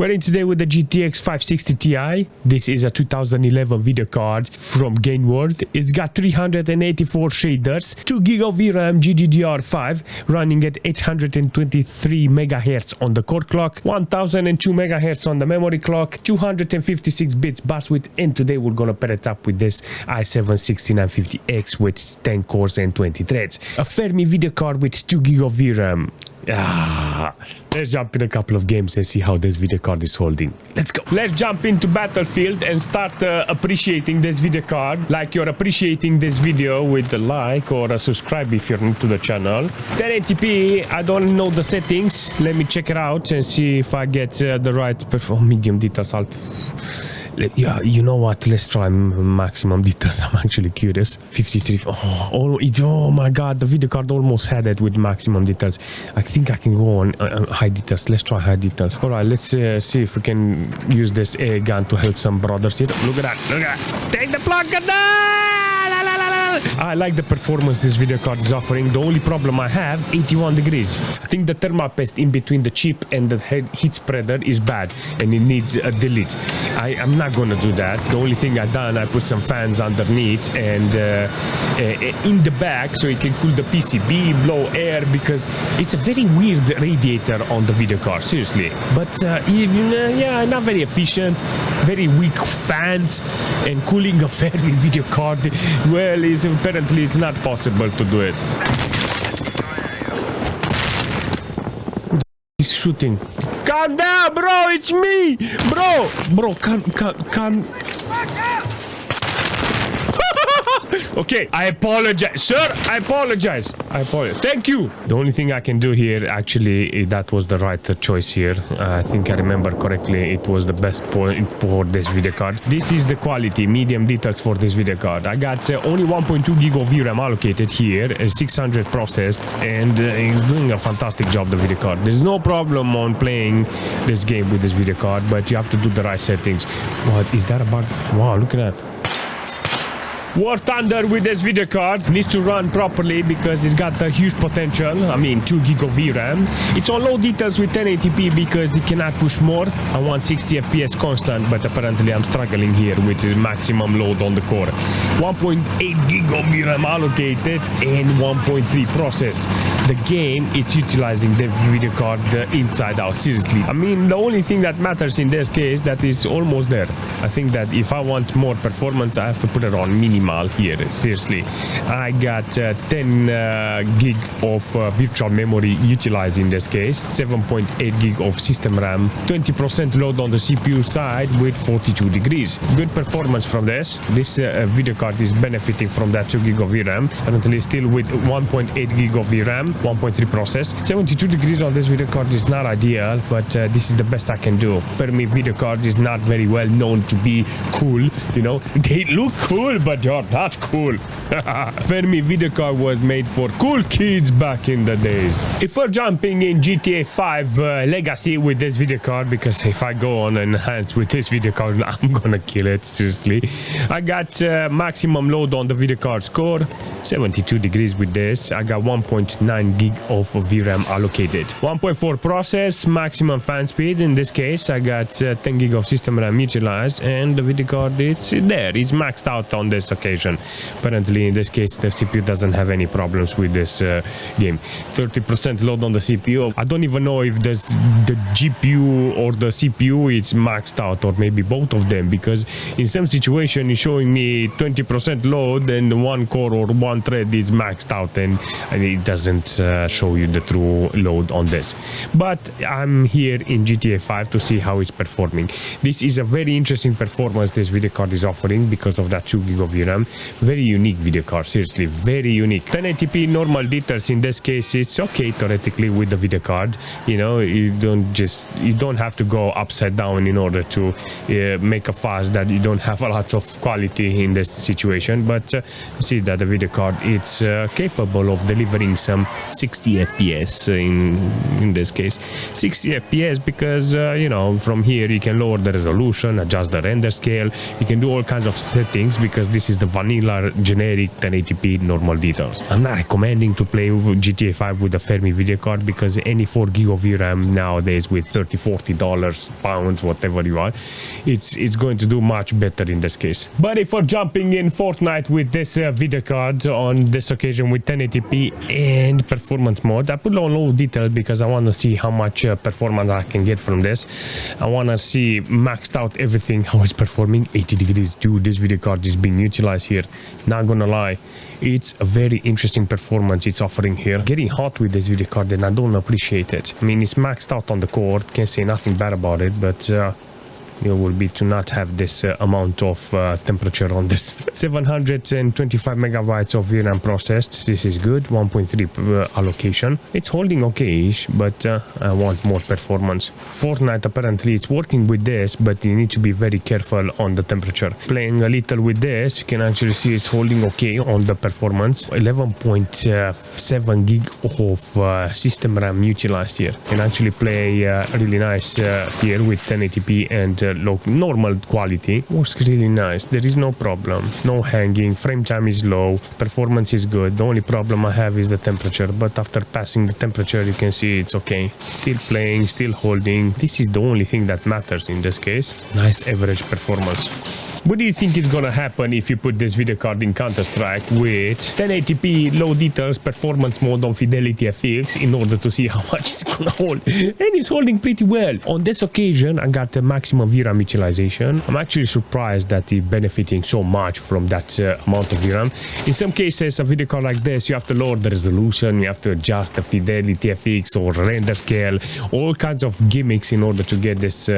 We're in today with the GTX 560 Ti. This is a 2011 video card from Gainward. It's got 384 shaders, 2 GB of VRAM GDDR5 running at 823 MHz on the core clock, 1002 MHz on the memory clock, 256 bits bus width, and today we're gonna pair it up with this i7-6950X with 10 cores and 20 threads. A Fermi video card with 2 GB of VRAM. Let's jump in a couple of games and see how this video card is holding. Let's go. Let's jump into Battlefield and start appreciating this video card like you're appreciating this video with a like or a subscribe if you're new to the channel. 1080p, I don't know the settings. Let me check it out and see if I get the right medium details. Yeah, you know what? Let's try maximum details. I'm actually curious. 53. Oh my god, the video card almost had it with maximum details. I think I can go on high details. Let's try high details. All right, let's see if we can use this air gun to help some brothers here. Look at that. Look at that. Take the plug. I like the performance this video card is offering. The only problem I have, 81 degrees. I think the thermal paste in between the chip and the heat spreader is bad and it needs a delete. I'm not gonna do that. The only thing I done, I put some fans underneath and in the back so it can cool the PCB, blow air, because it's a very weird radiator on the video card, seriously. But yeah, not very efficient, very weak fans, and cooling a Fermi video card, well, apparently it's not possible to do it. He's shooting. Calm down, bro, it's me! Bro, calm. Okay, I apologize, sir. I apologize. Thank you. The only thing I can do here, actually, that was the right choice here. I think I remember correctly. It was the best point for this video card. This is the quality, medium details for this video card. I got only 1.2 GB of VRAM allocated here, 600 processed, and it's doing a fantastic job, the video card. There's no problem on playing this game with this video card, but you have to do the right settings. What, is that a bug? Wow, look at that. War Thunder with this video card needs to run properly because it's got a huge potential. I mean, 2 GB of VRAM. It's on low details with 1080p because it cannot push more. I want 60 FPS constant, but apparently I'm struggling here with the maximum load on the core. 1.8 GB of VRAM allocated and 1.3 processed. The game, it's utilizing the video card inside out, seriously. I mean, the only thing that matters in this case, that is almost there. I think that if I want more performance, I have to put it on minimal here, seriously. I got 10 gig of virtual memory utilized in this case, 7.8 gig of system RAM, 20% load on the CPU side with 42 degrees. Good performance from this. This video card is benefiting from that 2 gig of VRAM, currently still with 1.8 gig of VRAM, 1.3 process. 72 degrees on this video card is not ideal, but this is the best I can do. Fermi video cards is not very well known to be cool, you know. They look cool, but you're not cool. Fermi video card was made for cool kids back in the days. If we're jumping in GTA 5 Legacy with this video card, because if I go on enhance with this video card, I'm gonna kill it, seriously. I got maximum load on the video card score, 72 degrees with this. I got 1.9 gig of VRAM allocated. 1.4 process, maximum fan speed. In this case, I got 10 gig of system RAM utilized, and the video card, it's there. It's maxed out on this occasion. Apparently, in this case, the CPU doesn't have any problems with this game. 30% load on the CPU. I don't even know if there's the GPU or the CPU is maxed out, or maybe both of them, because in some situation it's showing me 20% load and one core or one thread is maxed out, and it doesn't show you the true load on this. But I'm here in GTA 5 to see how it's performing. This is a very interesting performance this video card is offering because of that 2 GB of VRAM. Very unique video card, seriously, very unique. 1080p normal details, in this case it's okay theoretically with the video card. You know, you don't have to go upside down in order to make a fuss that you don't have a lot of quality in this situation. But see that the video card, it's capable of delivering some 60 FPS in this case. 60 FPS because you know, from here you can lower the resolution, adjust the render scale, you can do all kinds of settings because this is the vanilla generic 1080p normal details. I'm not recommending to play with GTA 5 with a Fermi video card because any 4 gig of VRAM nowadays with $30-40 pounds, whatever you are, it's going to do much better in this case. But if we're jumping in Fortnite with this video card on this occasion with 1080p and performance mode, I put on low detail because I want to see how much performance I can get from this. I want to see maxed out everything, how it's performing. 80 degrees, dude, this video card is being utilized here, not gonna lie. It's a very interesting performance it's offering here. Getting hot with this video card and I don't appreciate it. I mean, it's maxed out on the core, can't say nothing bad about it, but it will be to not have this amount of temperature on this. 725 megabytes of VRAM processed. This is good. 1.3 allocation. It's holding okay-ish, but I want more performance. Fortnite apparently it's working with this, but you need to be very careful on the temperature. Playing a little with this, you can actually see it's holding okay on the performance. 11.7 gig of system RAM utilized here. You can actually play really nice here with 1080p and normal quality. Works really nice. There is no problem, no hanging, frame time is low, performance is good. The only problem I have is the temperature, but after passing the temperature you can see it's okay. Still playing, still holding. This is the only thing that matters in this case. Nice average performance. What do you think is gonna happen if you put this video card in Counter-Strike with 1080p low details performance mode on Fidelity FX in order to see how much it's gonna hold? And it's holding pretty well. On this occasion I got the maximum VRAM utilization. I'm actually surprised that it's benefiting so much from that amount of VRAM. In some cases a video card like this you have to lower the resolution, you have to adjust the Fidelity FX or render scale, all kinds of gimmicks in order to get this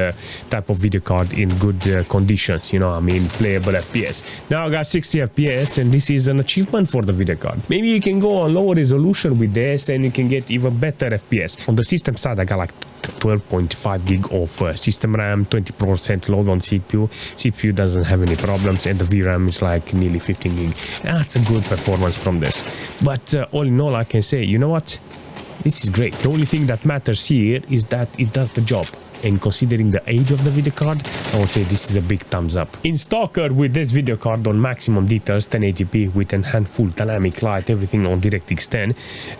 type of video card in good conditions, you know, I mean playable FPS. Now I got 60 FPS and this is an achievement for the video card. Maybe you can go on lower resolution with this and you can get even better FPS. On the system side I got like 12.5 gig of system RAM, 20% load on CPU. CPU doesn't have any problems and the VRAM is like nearly 15 gig. That's a good performance from this. But all in all I can say, you know what? This is great. The only thing that matters here is that it does the job. And considering the age of the video card, I would say this is a big thumbs up. In S.T.A.L.K.E.R with this video card on maximum details, 1080p with enhanced full dynamic light, everything on DirectX 10,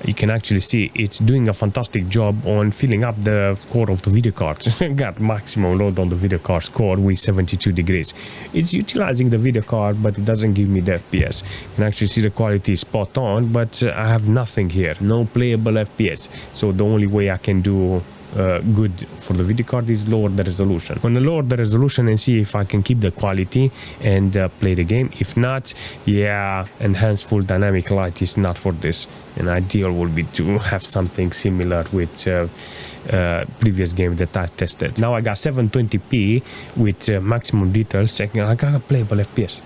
you can actually see it's doing a fantastic job on filling up the core of the video card. Got maximum load on the video card's core with 72 degrees. It's utilizing the video card, but it doesn't give me the FPS. You can actually see the quality is spot on, but I have nothing here, no playable FPS. So the only way I can do good for the video card is lower the resolution. I'm gonna lower the resolution and see if I can keep the quality and play the game. If not, yeah, enhanced full dynamic light is not for this. An ideal would be to have something similar with previous game that I tested. Now I got 720p with maximum details. I got a playable FPS.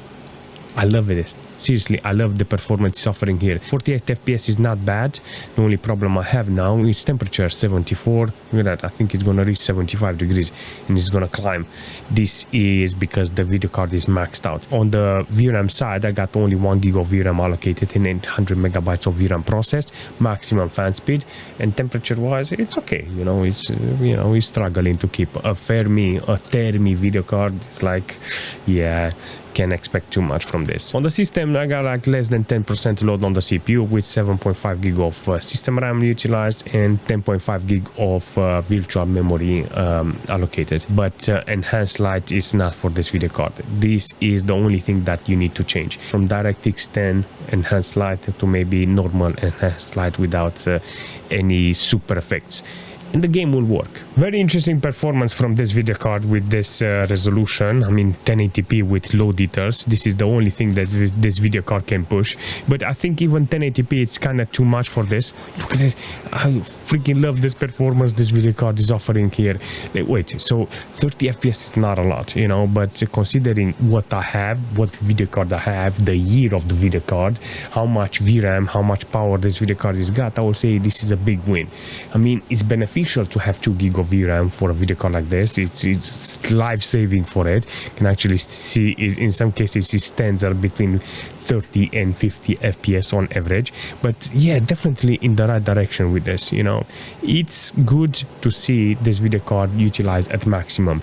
I love it. Seriously, I love the performance it's offering here. 48 FPS is not bad. The only problem I have now is temperature, 74. Look at that, I think it's gonna reach 75 degrees and it's gonna climb. This is because the video card is maxed out. On the VRAM side, I got only 1 gig of VRAM allocated and 800 megabytes of VRAM processed, maximum fan speed, and temperature wise, it's okay. You know, it's struggling to keep a Fermi video card. It's like, yeah, can expect too much from this. On the system, I got like less than 10% load on the CPU with 7.5 gig of system RAM utilized and 10.5 gig of virtual memory allocated. But enhanced light is not for this video card. This is the only thing that you need to change from DirectX 10 enhanced light to maybe normal enhanced light without any super effects. And the game will work. Very interesting performance from this video card with this resolution. I mean 1080p with low details. This is the only thing that this video card can push. But I think even 1080p it's kind of too much for this. Look at it. I freaking love this performance this video card is offering here. Wait, so 30 FPS is not a lot, you know, but considering what I have, what video card I have, the year of the video card, how much VRAM, how much power this video card has got, I would say this is a big win. I mean, it's beneficial beneficial to have 2 gig of VRAM for a video card like this. It's life-saving for it. You can actually see it, in some cases it stands at between 30 and 50 FPS on average. But yeah, definitely in the right direction with this, you know. It's good to see this video card utilized at maximum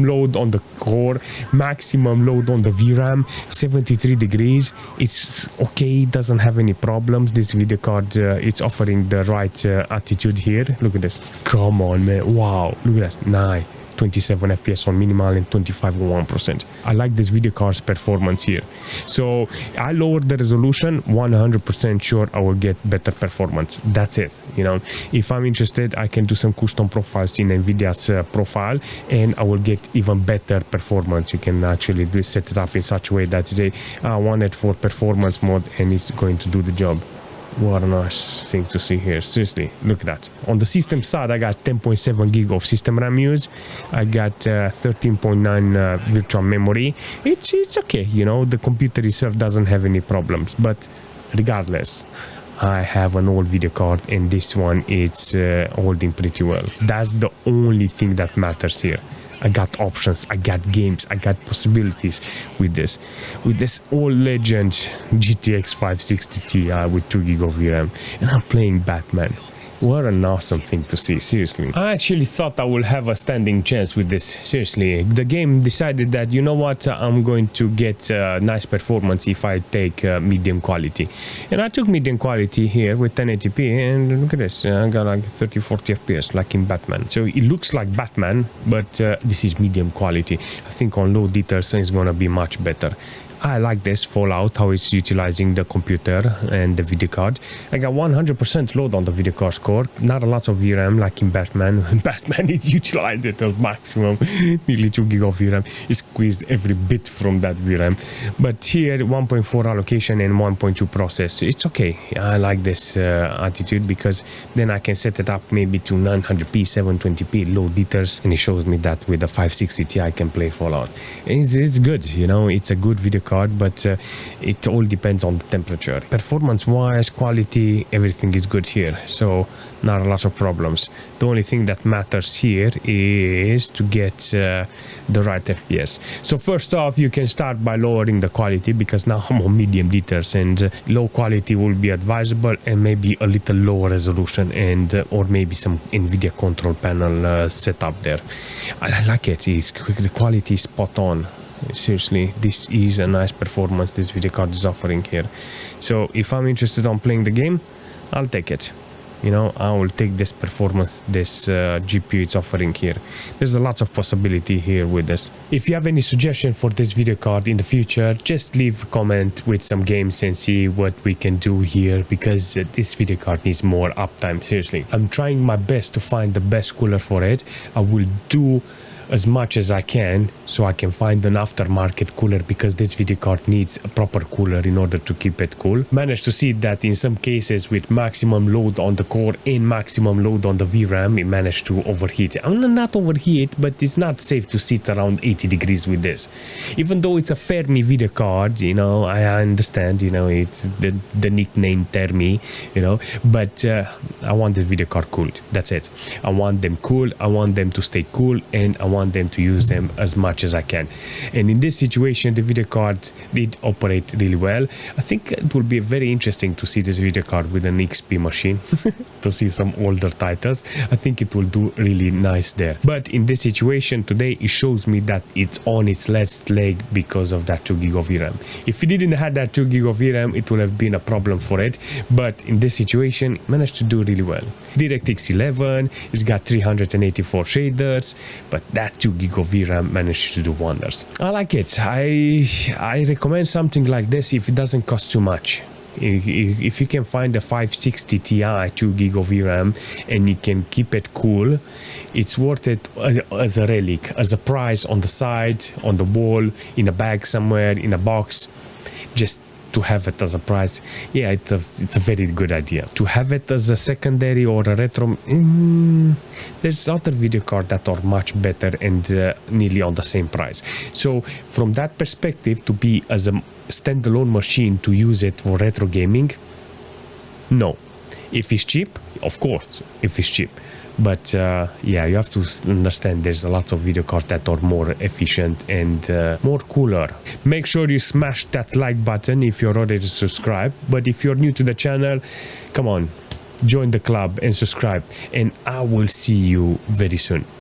load on the core, maximum load on the VRAM, 73 degrees. It's okay, doesn't have any problems. This video card it's offering the right attitude here. Look at this, come on man, wow, look at that, nice. 27 FPS on minimal and 25 on 1%. I like this video card's performance here. So I lowered the resolution, 100% sure I will get better performance. That's it. You know, if I'm interested, I can do some custom profiles in NVIDIA's profile and I will get even better performance. You can actually set it up in such a way that you say, I want it for performance mode and it's going to do the job. What a nice thing to see here. Seriously, look at that. On the system side, I got 10.7 gig of system RAM use. I got 13.9 virtual memory. It's okay, you know, the computer itself doesn't have any problems. But regardless, I have an old video card and this one is holding pretty well. That's the only thing that matters here. I got options, I got games, I got possibilities with this old legend GTX 560 Ti with 2 gig of VRAM, and I'm playing Batman. What an awesome thing to see, seriously. I actually thought I will have a standing chance with this, seriously. The game decided that, you know what, I'm going to get nice performance if I take medium quality. And I took medium quality here with 1080p, and look at this, I got like 30-40 FPS, like in Batman. So it looks like Batman, but this is medium quality. I think on low details it's gonna be much better. I like this Fallout, how it's utilizing the computer and the video card. I got 100% load on the video card core, not a lot of VRAM like in Batman. Batman is utilized at the maximum, nearly 2 gig of VRAM. It squeezed every bit from that VRAM. But here 1.4 allocation and 1.2 process. It's okay. I like this attitude because then I can set it up maybe to 900p, 720p, low details, and it shows me that with the 560 Ti I can play Fallout. It's good, you know, it's a good video card, but it all depends on the temperature. Performance wise, quality, everything is good here, so not a lot of problems. The only thing that matters here is to get the right FPS. So first off, you can start by lowering the quality because now I'm on medium details, and low quality will be advisable, and maybe a little lower resolution, and or maybe some NVIDIA control panel setup there. I like it. The quality is spot on. Seriously, this is a nice performance this video card is offering here. So if I'm interested on playing the game, I'll take it. You know, I will take this performance this GPU is offering here. There's a lot of possibility here with this. If you have any suggestion for this video card in the future, just leave a comment with some games and see what we can do here, because this video card needs more uptime. Seriously, I'm trying my best to find the best cooler for it. I will do as much as I can so I can find an aftermarket cooler, because this video card needs a proper cooler in order to keep it cool. Managed to see that in some cases with maximum load on the core and maximum load on the VRAM, it managed to overheat. I'm not overheat, but it's not safe to sit around 80 degrees with this. Even though it's a Fermi video card, you know, I understand, you know, it's the nickname Termi, you know, but I want the video card cooled. That's it. I want them cool, I want them to stay cool, and I want them to use them as much as I can. And in this situation, the video card did operate really well. I think it will be very interesting to see this video card with an XP machine to see some older titles. I think it will do really nice there. But in this situation today, it shows me that it's on its last leg because of that 2 gig of VRAM. If it didn't have that 2 gig of VRAM, it would have been a problem for it. But in this situation, it managed to do really well. DirectX 11, it's got 384 shaders, but that 2 gig of VRAM managed to do wonders. I like it. I recommend something like this if it doesn't cost too much. If you can find a 560 Ti 2 gig of VRAM and you can keep it cool, it's worth it as a relic, as a prize on the side, on the wall, in a bag somewhere, in a box, just to have it as a prize. Yeah, it's a very good idea. To have it as a secondary or a retro, there's other video cards that are much better and nearly on the same price. So from that perspective, to be as a standalone machine to use it for retro gaming, no. If it's cheap, of course, if it's cheap. But yeah, you have to understand there's a lot of video cards that are more efficient and more cooler. Make sure you smash that like button if you're already subscribed. But if you're new to the channel, come on, join the club and subscribe. And I will see you very soon.